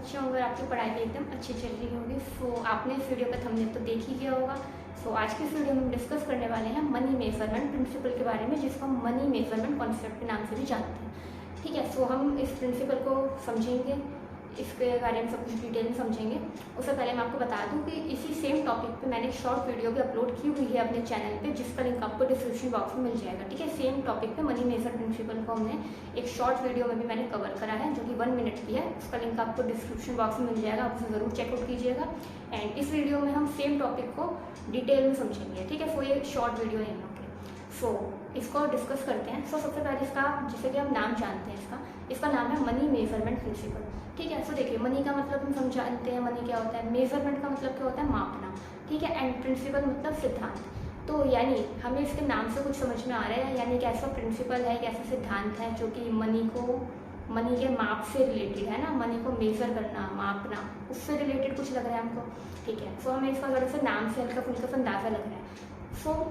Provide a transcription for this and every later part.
अच्छे होंगे और आपकी पढ़ाई भी एकदम अच्छी चल रही होगी। सो आपने इस वीडियो का थंबनेल तो देख ही लिया होगा। सो आज की इस वीडियो में हम डिस्कस करने वाले हैं मनी मेजरमेंट प्रिंसिपल के बारे में, जिसको हम मनी मेजरमेंट कॉन्सेप्ट के नाम से भी जानते हैं। ठीक है, सो हम इस प्रिंसिपल को समझेंगे, इसके बारे में सब कुछ डिटेल में समझेंगे। उससे पहले मैं आपको बता दूं कि इसी सेम टॉपिक पे मैंने एक शॉर्ट वीडियो भी अपलोड की हुई है अपने चैनल पे, जिसका लिंक आपको डिस्क्रिप्शन बॉक्स में मिल जाएगा। ठीक है, सेम टॉपिक पे मनी मेजर प्रिंसिपल को हमने एक शॉर्ट वीडियो में भी मैंने कवर करा है, जो कि 1 मिनट की है। उसका लिंक आपको डिस्क्रिप्शन बॉक्स में मिल जाएगा, आप उसे ज़रूर चेकआउट कीजिएगा। एंड इस वीडियो में हम सेम टॉपिक को डिटेल में समझेंगे। ठीक है, सो ये शॉर्ट वीडियो नहीं होगी। सो इसको डिस्कस करते हैं। सो सबसे पहले इसका, जैसे कि हम नाम जानते हैं, इसका नाम है मनी मेजरमेंट प्रिंसिपल। ठीक है, सो देखिए, मनी का मतलब हम समझाते हैं, मनी क्या होता है, मेजरमेंट का मतलब क्या होता है, मापना। ठीक है, एंड प्रिंसिपल मतलब सिद्धांत। तो यानी हमें इसके नाम से कुछ समझ में आ रहा है, यानी कि ऐसा प्रिंसिपल है, एक ऐसा सिद्धांत है जो कि मनी के माप से रिलेटेड है ना, मनी को मेजर करना, मापना, उससे रिलेटेड कुछ लग रहा है हमको। ठीक है, सो हमें इसका थोड़ा सा नाम से हल्का फुल्का सा अंदाजा लग रहा है। सो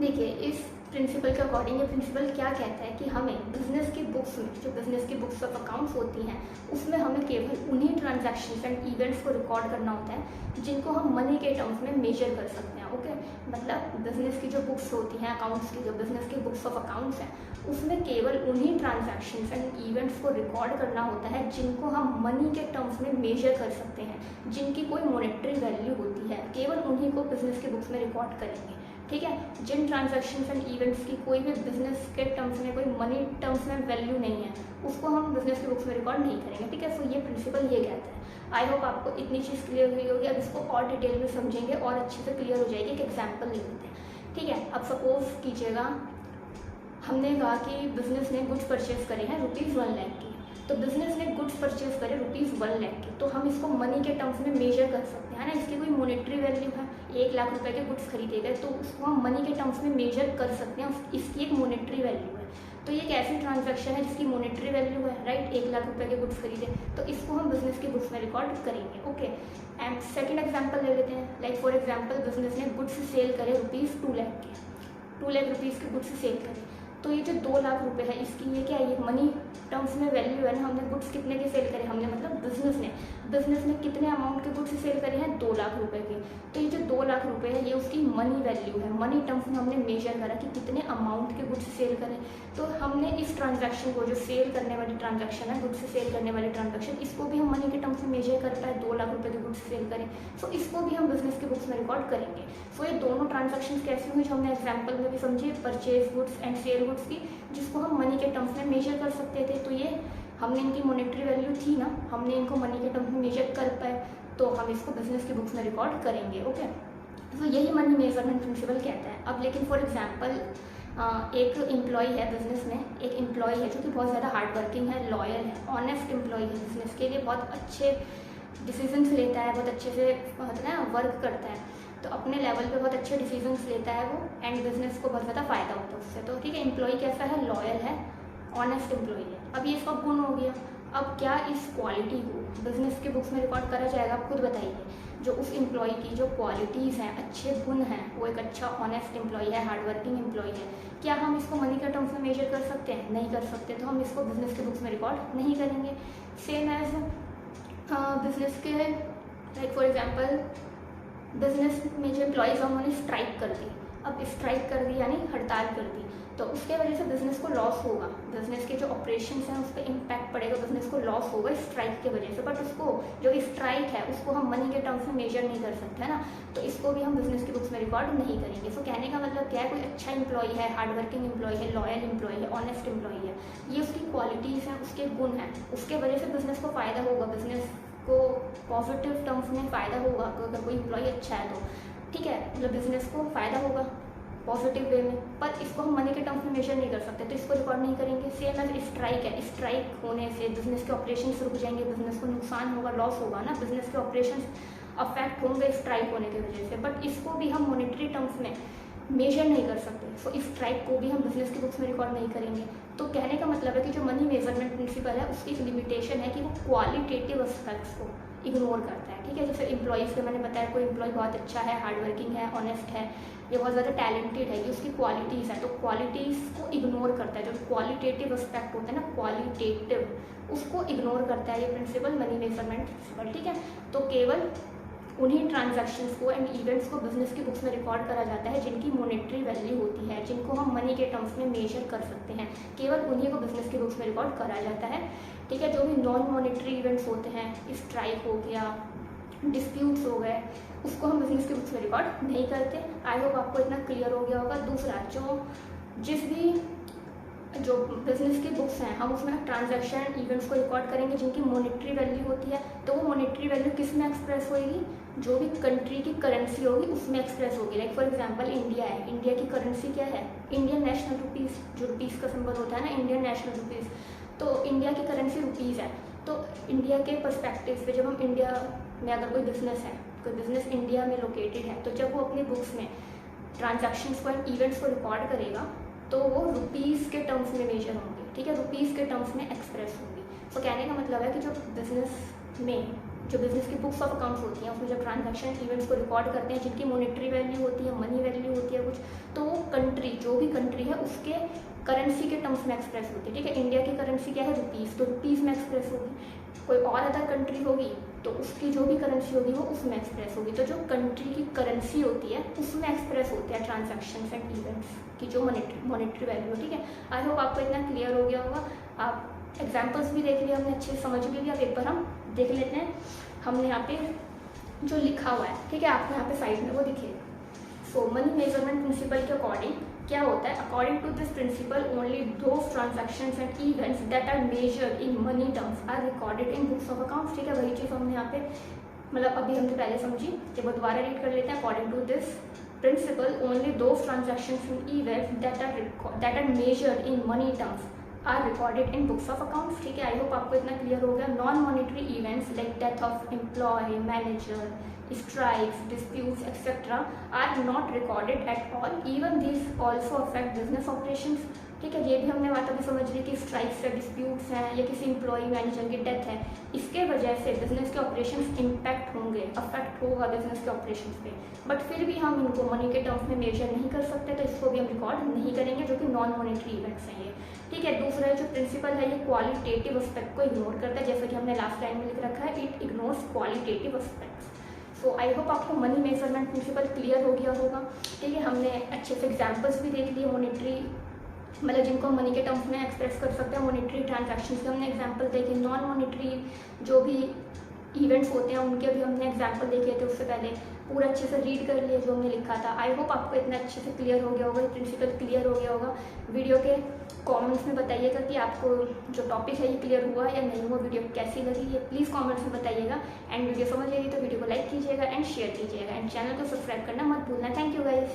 देखिए, इस प्रिंसिपल के अकॉर्डिंग ये प्रिंसिपल क्या कहता है कि हमें बिजनेस की बुक्स में, जो बिजनेस की बुक्स ऑफ अकाउंट्स होती हैं, उसमें हमें केवल उन्हीं ट्रांजैक्शंस एंड इवेंट्स को रिकॉर्ड करना होता है जिनको हम मनी के टर्म्स में मेजर कर सकते हैं। ओके, मतलब बिजनेस की जो बुक्स होती हैं, अकाउंट्स की, जो बिजनेस की बुक्स ऑफ अकाउंट्स हैं, उसमें केवल उन्हीं ट्रांजैक्शंस एंड इवेंट्स को रिकॉर्ड करना होता है जिनको हम मनी के टर्म्स में मेजर कर सकते हैं, जिनकी कोई मॉनेटरी वैल्यू होती है, केवल उन्हीं को बिजनेस की बुक्स में रिकॉर्ड करेंगे। ठीक है, जिन ट्रांजैक्शंस एंड इवेंट्स की कोई भी बिजनेस के टर्म्स में, कोई मनी टर्म्स में वैल्यू नहीं है, उसको हम बिजनेस की बुक्स में रिकॉर्ड नहीं करेंगे। ठीक है, सो ये प्रिंसिपल ये कहता है। आई होप आपको इतनी चीज़ क्लियर हुई होगी। अब इसको और डिटेल में समझेंगे और अच्छे से क्लियर हो जाएगी। एक एग्जाम्पल ले लेते हैं। ठीक है, अब सपोज कीजिएगा हमने कहा कि बिजनेस ने गुड्स परचेज करे हैं ₹1 लाख की, तो बिजनेस ने गुड्स परचेज करे ₹1 लाख के, तो हम इसको मनी के टर्म्स में मेजर कर सकते हैं, है ना। इसकी कोई मॉनेटरी वैल्यू है, 1 लाख रुपए के गुड्स खरीदे गए, तो उसको हम मनी के टर्म्स में मेजर कर सकते हैं, इसकी एक मॉनेटरी वैल्यू है। तो ये एक ऐसी ट्रांजैक्शन है जिसकी मॉनेटरी वैल्यू है, राइट, 1 लाख रुपए के गुड्स खरीदे, तो इसको हम बिजनेस की बुक्स में रिकॉर्ड करेंगे। ओके, एंड सेकेंड एग्जाम्पल ले लेते हैं। लाइक फॉर एग्जाम्पल, बिजनेस ने गुड्स सेल करे ₹2 लाख के, 2 लाख रुपीज़ के गुड्स सेल करे, तो ये जो 2 लाख रुपए है, इसकी ये क्या है, ये मनी टर्म्स में वैल्यू है ना। हमने गुड्स कितने के सेल करे, हमने मतलब बिजनेस ने कितने अमाउंट के गुड्स सेल करे हैं, 2 लाख रुपए के, तो ये जो 2 लाख रुपए है, ये उसकी मनी वैल्यू है। मनी टर्म्स में हमने मेजर करा कि कितने अमाउंट के गुड्स सेल करें, तो हमने इस ट्रांजैक्शन को, जो सेल करने वाली ट्रांजैक्शन है, गुड्स सेल करने वाली ट्रांजैक्शन, इसको भी हम मनी के टर्म्स में मेजर कर पाए, 2 लाख रुपए के गुड्स सेल करें, तो इसको भी हम बिजनेस की बुक्स में रिकॉर्ड करेंगे। सो ये दोनों ट्रांजैक्शन कैसी हुई, जो हमने एग्जाम्पल में भी समझी, purchase goods and sell goods की, जिसको हम मनी के टर्म्स में मेजर कर सकते थे। तो ये हमने इनकी मॉनेटरी वैल्यू थी ना, हमने इनको मनी के टर्म्स में मेजर कर पाए, तो हम इसको बिजनेस की बुक्स में रिकॉर्ड करेंगे। ओके, तो यही मनी मेजरमेंट प्रिंसिपल कहता है। अब लेकिन फॉर एग्जांपल, एक एम्प्लॉय है बिजनेस में, एक एम्प्लॉय है जो कि बहुत ज़्यादा हार्ड वर्किंग है, लॉयल है, ऑनेस्ट एम्प्लॉय है, बिजनेस के लिए बहुत अच्छे डिसीजंस लेता है, बहुत अच्छे से वर्क करता है, तो अपने लेवल पे बहुत अच्छे डिसीजंस लेता है वो, एंड बिजनेस को बहुत ज़्यादा फायदा होता है उससे। तो ठीक है, एम्प्लॉय कैसा है, लॉयल है, ऑनेस्ट एम्प्लॉय है। अब ये इसका गुण हो गया। अब क्या इस क्वालिटी को बिजनेस के बुक्स में रिकॉर्ड करा जाएगा, आप खुद बताइए। जो उस एम्प्लॉय की जो क्वालिटीज़ हैं, अच्छे गुण हैं, वो एक अच्छा ऑनेस्ट एम्प्लॉय है, हार्ड वर्किंग एम्प्लॉय है, क्या हम इसको मनी के टर्म्स में मेजर कर सकते हैं, नहीं कर सकते, तो हम इसको बिजनेस के बुक्स में रिकॉर्ड नहीं करेंगे। सेम एज बिजनेस के, लाइक फॉर एग्जाम्पल, बिजनेस में जो एम्प्लॉयज़ हैं उन्होंने स्ट्राइक कर दी। अब स्ट्राइक कर दी यानी हड़ताल कर दी, तो उसके वजह से बिजनेस को लॉस होगा, बिजनेस के जो ऑपरेशंस हैं उस पर इम्पैक्ट पड़ेगा, बिजनेस को लॉस होगा स्ट्राइक के वजह से। बट उसको, जो स्ट्राइक है, उसको हम मनी के टर्म्स में मेजर नहीं कर सकते, है ना, तो इसको भी हम बिजनेस की बुक्स में रिकॉर्ड नहीं करेंगे। सो कहने का मतलब क्या है, कोई अच्छा एम्प्लॉय है, हार्ड वर्किंग एम्प्लॉय है, लॉयल एम्प्लॉय है, ऑनेस्ट एम्प्लॉय है, ये उसकी क्वालिटीज़ हैं, उसके गुण हैं, उसके वजह से बिजनेस को फ़ायदा होगा, बिजनेस को पॉजिटिव टर्म्स में फ़ायदा होगा। अगर कोई एम्प्लॉय अच्छा है तो ठीक है, मतलब बिजनेस को फ़ायदा होगा पॉजिटिव वे में, पर इसको हम मनी के टर्म्स में मेजर नहीं कर सकते, तो इसको रिकॉर्ड नहीं करेंगे। सेम एज स्ट्राइक है, स्ट्राइक होने से बिजनेस के ऑपरेशंस रुक जाएंगे, बिजनेस को नुकसान होगा, लॉस होगा ना, बिजनेस के ऑपरेशंस अफेक्ट होंगे स्ट्राइक होने की वजह से, बट इसको भी हम मॉनेटरी टर्म्स में मेजर नहीं कर सकते। सो इस स्ट्राइक को भी हम बिजनेस की बुक्स में रिकॉर्ड नहीं करेंगे। तो कहने का मतलब है कि जो मनी मेजरमेंट प्रिंसिपल है, उसकी एक लिमिटेशन है कि वो क्वालिटेटिव एस्पेक्ट्स को, इग्नोर करता है, ठीक है। जैसे एम्प्लॉयज़ के मैंने बताया, कोई एम्प्लॉय बहुत अच्छा है, हार्ड वर्किंग है, ऑनेस्ट है, ये बहुत ज़्यादा टैलेंटेड है, ये उसकी क्वालिटीज़ है, तो क्वालिटीज़ को इग्नोर करता है। जो क्वालिटेटिव एस्पेक्ट होता है ना, क्वालिटेटिव, उसको इग्नोर करता है ये प्रिंसिपल, मनी मेजरमेंट प्रिंसिपल, ठीक है। तो केवल उन्हीं ट्रांजैक्शंस को एंड इवेंट्स को बिजनेस की बुक्स में रिकॉर्ड करा जाता है जिनकी मॉनेटरी वैल्यू होती है, जिनको हम मनी के टर्म्स में मेजर कर सकते हैं, केवल उन्हीं को बिजनेस की बुक्स में रिकॉर्ड करा जाता है, ठीक है। जो भी नॉन मॉनेटरी इवेंट्स होते हैं, स्ट्राइक हो गया, डिस्प्यूट्स हो गए, उसको हम बिजनेस की बुक्स में रिकॉर्ड नहीं करते। आई होप आपको इतना क्लियर हो गया होगा। दूसरा, जो बिजनेस की बुक्स हैं, हम उसमें ट्रांजैक्शन इवेंट्स को रिकॉर्ड करेंगे जिनकी मॉनेटरी वैल्यू होती है, तो वो मॉनेटरी वैल्यू किस में एक्सप्रेस होगी, जो भी कंट्री की करेंसी होगी उसमें एक्सप्रेस होगी। लाइक फॉर एग्जांपल इंडिया है, इंडिया की करेंसी क्या है, इंडियन नेशनल रुपीज़, जो रुपीज़ का सिंबल होता है ना, इंडियन नेशनल रुपीज़, तो इंडिया की करेंसी रुपीज़ है। तो इंडिया के पर्सपेक्टिव पे जब हम इंडिया में अगर कोई बिजनेस है, कोई बिजनेस इंडिया में लोकेटेड है, तो जब वो अपनी बुक्स में ट्रांजैक्शंस को एंड इवेंट्स को रिकॉर्ड करेगा तो वो रुपीज़ के टर्म्स में मेजर होंगे, ठीक है, रुपीज़ के टर्म्स में एक्सप्रेस होंगी। तो कहने का मतलब है कि जो बिज़नेस की बुक्स ऑफ अकाउंट्स होती हैं, उसमें जब ट्रांजैक्शन इवेंट्स को रिकॉर्ड करते हैं जिनकी मॉनेटरी वैल्यू होती है, मनी वैल्यू होती है कुछ, तो वो कंट्री, जो भी कंट्री है, उसके करेंसी के टर्म्स में एक्सप्रेस होती है, ठीक है। इंडिया की करेंसी क्या है, रुपीज़, तो रुपीज़ में एक्सप्रेस होगी। कोई और अदर कंट्री होगी तो उसकी जो भी करेंसी होगी वो उसमें एक्सप्रेस होगी। तो जो कंट्री की करेंसी होती है उसमें एक्सप्रेस होते हैं ट्रांजैक्शंस एंड इवेंट्स की जो मॉनेटरी वैल्यू, ठीक है। आई होप आपको इतना क्लियर हो गया होगा। आप एग्जाम्पल्स भी देख लिया हमने, अच्छे से समझ भी लिया। अब एक बार हम देख लेते हैं, हमने यहाँ पे जो लिखा हुआ है, ठीक है, आपको यहाँ पे साइड में वो दिखेगा। सो मनी मेजरमेंट प्रिंसिपल के अकॉर्डिंग क्या होता है, according to this principle only those transactions and events that are measured in money terms are recorded in books of accounts, ठीक है। वही चीज़ हमने यहाँ पे मतलब अभी हमने पहले समझी, एक बार दोबारा रीड कर लेते हैं। According to this principle only those transactions and events that are measured in money terms are recorded in books of accounts, ठीक है। आई होप आपको इतना क्लियर हो गया। Non monetary events like death of employee, manager, strikes, disputes, etc. are not recorded at all. Even these also affect business operations, ठीक है। ये भी हमने बात अभी समझ ली कि स्ट्राइक्स है, डिस्प्यूट्स हैं, या किसी एम्प्लॉय मैनेजर की डेथ है, इसके वजह से बिजनेस के ऑपरेशंस इम्पैक्ट होंगे, अफेक्ट होगा बिजनेस के ऑपरेशंस पे, बट फिर भी हम इनको मनी के टर्म्स में मेजर नहीं कर सकते, तो इसको भी हम रिकॉर्ड नहीं करेंगे, जो कि नॉन मॉनेटरी इवेंट्स हैं ये, ठीक है। दूसरा जो प्रिंसिपल है, ये क्वालिटेटिव एस्पेक्ट को इग्नोर करता है, जैसा कि हमने लास्ट लाइन में लिख रखा है, it ignores qualitative aspects. So I hope आपको मनी मेजरमेंट प्रिंसिपल क्लियर हो गया होगा, ठीक है। हमने अच्छे से एग्जाम्पल्स भी देख लिए, मॉनेटरी मतलब जिनको हम मनी के टर्म्स में एक्सप्रेस कर सकते हैं, मॉनेटरी ट्रांजैक्शंस के हमने एग्जांपल देखे, नॉन मॉनेटरी जो भी इवेंट्स होते हैं उनके भी हमने एग्जांपल देखे थे उससे पहले, पूरा अच्छे से रीड कर लिए जो हमने लिखा था। आई होप आपको इतना अच्छे से क्लियर हो गया होगा, प्रिंसिपल क्लियर हो गया होगा। वीडियो के कमेंट्स में बताइएगा कि आपको जो टॉपिक है ये क्लियर हुआ या नहीं हुआ, वीडियो कैसी लगी ये प्लीज़ कमेंट्स में बताइएगा। एंड वीडियो समझ लेगी तो वीडियो को लाइक कीजिएगा एंड शेयर कीजिएगा, एंड चैनल को सब्सक्राइब करना मत भूलना। Thank you guys.